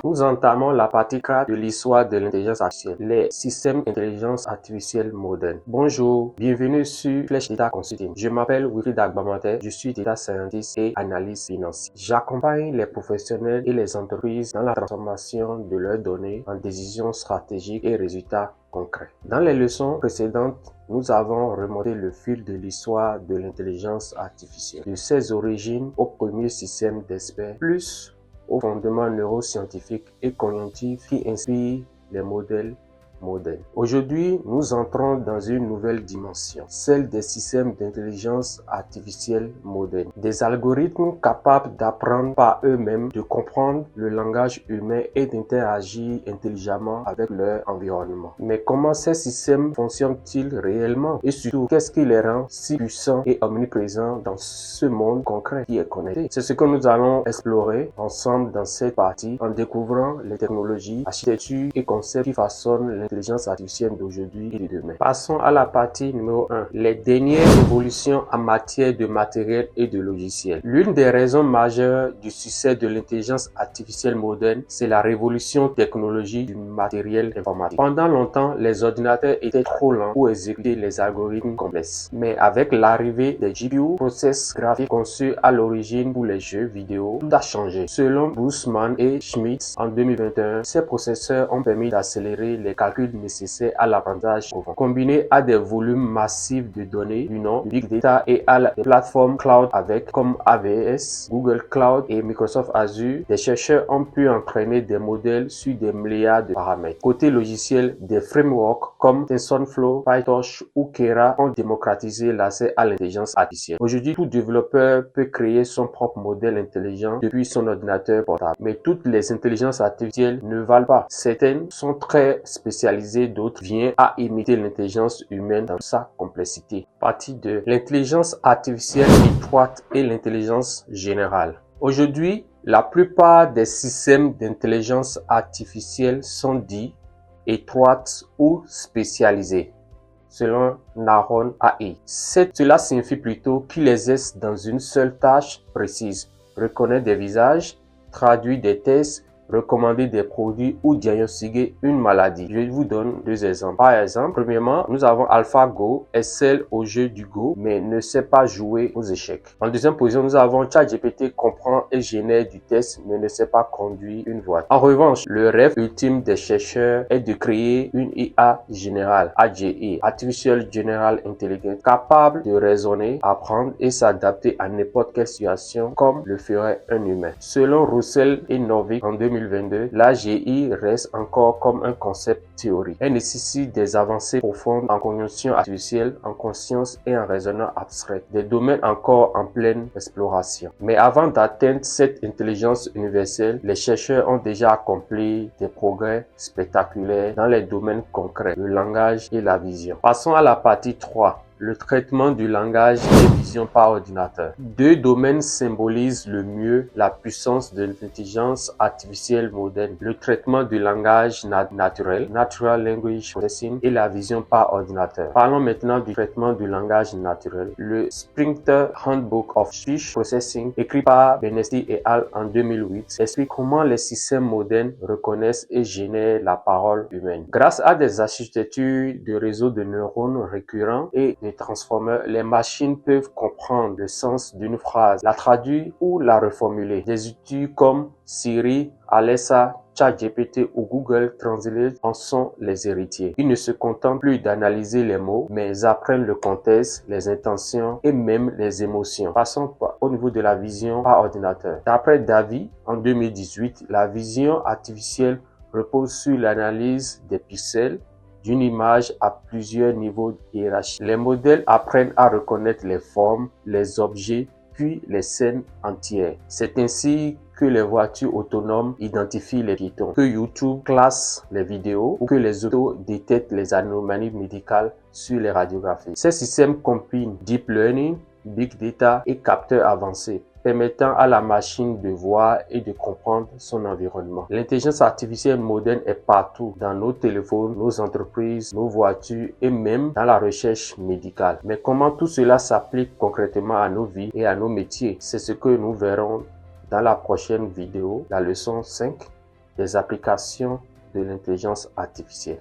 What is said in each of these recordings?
Nous entamons la partie 4 de l'histoire de l'intelligence artificielle, les systèmes d'intelligence artificielle modernes. Bonjour, bienvenue sur Flèche Data Consulting. Je m'appelle Wilfried Agbamante, je suis data scientist et analyste financier. J'accompagne les professionnels et les entreprises dans la transformation de leurs données en décisions stratégiques et résultats concrets. Dans les leçons précédentes, nous avons remonté le fil de l'histoire de l'intelligence artificielle, de ses origines au premier système d'experts, plus aux fondements neuroscientifiques et cognitifs qui inspirent les modèles modernes. Aujourd'hui, nous entrons dans une nouvelle dimension, celle des systèmes d'intelligence artificielle modernes. Des algorithmes capables d'apprendre par eux-mêmes, de comprendre le langage humain et d'interagir intelligemment avec leur environnement. Mais comment ces systèmes fonctionnent-ils réellement? Et surtout, qu'est-ce qui les rend si puissants et omniprésents dans ce monde concret qui est connecté? C'est ce que nous allons explorer ensemble dans cette partie en découvrant les technologies, architectures et concepts qui façonnent l'intelligence artificielle d'aujourd'hui et de demain. Passons à la partie numéro 1. Les dernières évolutions en matière de matériel et de logiciels. L'une des raisons majeures du succès de l'intelligence artificielle moderne, c'est la révolution technologique du matériel informatique. Pendant longtemps, les ordinateurs étaient trop lents pour exécuter les algorithmes complexes. Mais avec l'arrivée des GPU, process graphiques conçus à l'origine pour les jeux vidéo, tout a changé. Selon Bussmann et Schmitz, en 2021, ces processeurs ont permis d'accélérer les calculs nécessaires à l'avantage profond. Combinés à des volumes massifs de données du nom Big Data et à des plateformes cloud comme AWS, Google Cloud et Microsoft Azure, des chercheurs ont pu entraîner des modèles sur des milliards de paramètres. Côté logiciel, des frameworks comme TensorFlow, PyTorch ou Keras ont démocratisé l'accès à l'intelligence artificielle. Aujourd'hui, tout développeur peut créer son propre modèle intelligent depuis son ordinateur portable. Mais toutes les intelligences artificielles ne valent pas. Certaines sont très spécialisées, d'autres viennent à imiter l'intelligence humaine dans sa complexité. Partie 2. L'intelligence artificielle étroite et l'intelligence générale. Aujourd'hui, la plupart des systèmes d'intelligence artificielle sont dits étroites ou spécialisés, selon Naron AI. Cela signifie plutôt qu'ils exercent dans une seule tâche précise: reconnaître des visages, traduire des tests, recommander des produits ou diagnostiquer une maladie. Je vous donne deux exemples. Par exemple, premièrement, nous avons AlphaGo, excelle au jeu du Go, mais ne sait pas jouer aux échecs. En deuxième position, nous avons ChatGPT, comprend et génère du test, mais ne sait pas conduire une voiture. En revanche, le rêve ultime des chercheurs est de créer une IA générale, AGI, Artificial General Intelligence, capable de raisonner, apprendre et s'adapter à n'importe quelle situation comme le ferait un humain. Selon Roussel et Novick en 2022, l'AGI reste encore comme un concept théorique. Elle nécessite des avancées profondes en cognition artificielle, en conscience et en raisonnement abstrait, des domaines encore en pleine exploration. Mais avant d'atteindre cette intelligence universelle, les chercheurs ont déjà accompli des progrès spectaculaires dans les domaines concrets, le langage et la vision. Passons à la partie 3. Le traitement du langage et vision par ordinateur. Deux domaines symbolisent le mieux la puissance de l'intelligence artificielle moderne: le traitement du langage naturel, Natural Language Processing, et la vision par ordinateur. Parlons maintenant du traitement du langage naturel. Le Springer Handbook of Speech Processing, écrit par Bernstein et al. En 2008, explique comment les systèmes modernes reconnaissent et génèrent la parole humaine. Grâce à des architectures de réseaux de neurones récurrents et de transformeurs, les machines peuvent comprendre le sens d'une phrase, la traduire ou la reformuler. Des outils comme Siri, Alexa, ChatGPT ou Google Translate en sont les héritiers. Ils ne se contentent plus d'analyser les mots, mais apprennent le contexte, les intentions et même les émotions. Passons au niveau de la vision par ordinateur. D'après Davi, en 2018, la vision artificielle repose sur l'analyse des pixels d'une image à plusieurs niveaux hiérarchiques. Les modèles apprennent à reconnaître les formes, les objets, puis les scènes entières. C'est ainsi que les voitures autonomes identifient les piétons, que YouTube classe les vidéos ou que les autos détectent les anomalies médicales sur les radiographies. Ces systèmes combinent deep learning, big data et capteurs avancés, permettant à la machine de voir et de comprendre son environnement. L'intelligence artificielle moderne est partout, dans nos téléphones, nos entreprises, nos voitures et même dans la recherche médicale. Mais comment tout cela s'applique concrètement à nos vies et à nos métiers? C'est ce que nous verrons dans la prochaine vidéo, la leçon 5 des applications de l'intelligence artificielle.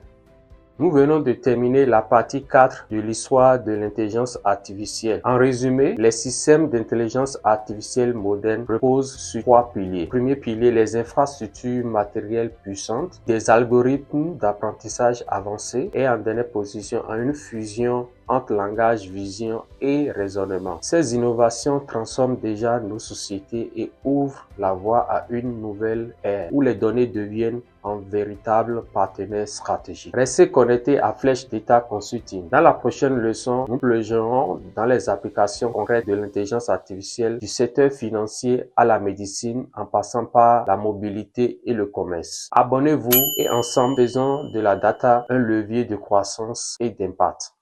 Nous venons de terminer la partie 4 de l'histoire de l'intelligence artificielle. En résumé, les systèmes d'intelligence artificielle modernes reposent sur 3 piliers. Premier pilier, les infrastructures matérielles puissantes, des algorithmes d'apprentissage avancés et en dernière position, en une fusion entre langage, vision et raisonnement. Ces innovations transforment déjà nos sociétés et ouvrent la voie à une nouvelle ère où les données deviennent un véritable partenaire stratégique. Restez connectés à Flèche Data Consulting. Dans la prochaine leçon, nous plongerons dans les applications concrètes de l'intelligence artificielle du secteur financier à la médecine en passant par la mobilité et le commerce. Abonnez-vous et ensemble faisons de la data un levier de croissance et d'impact.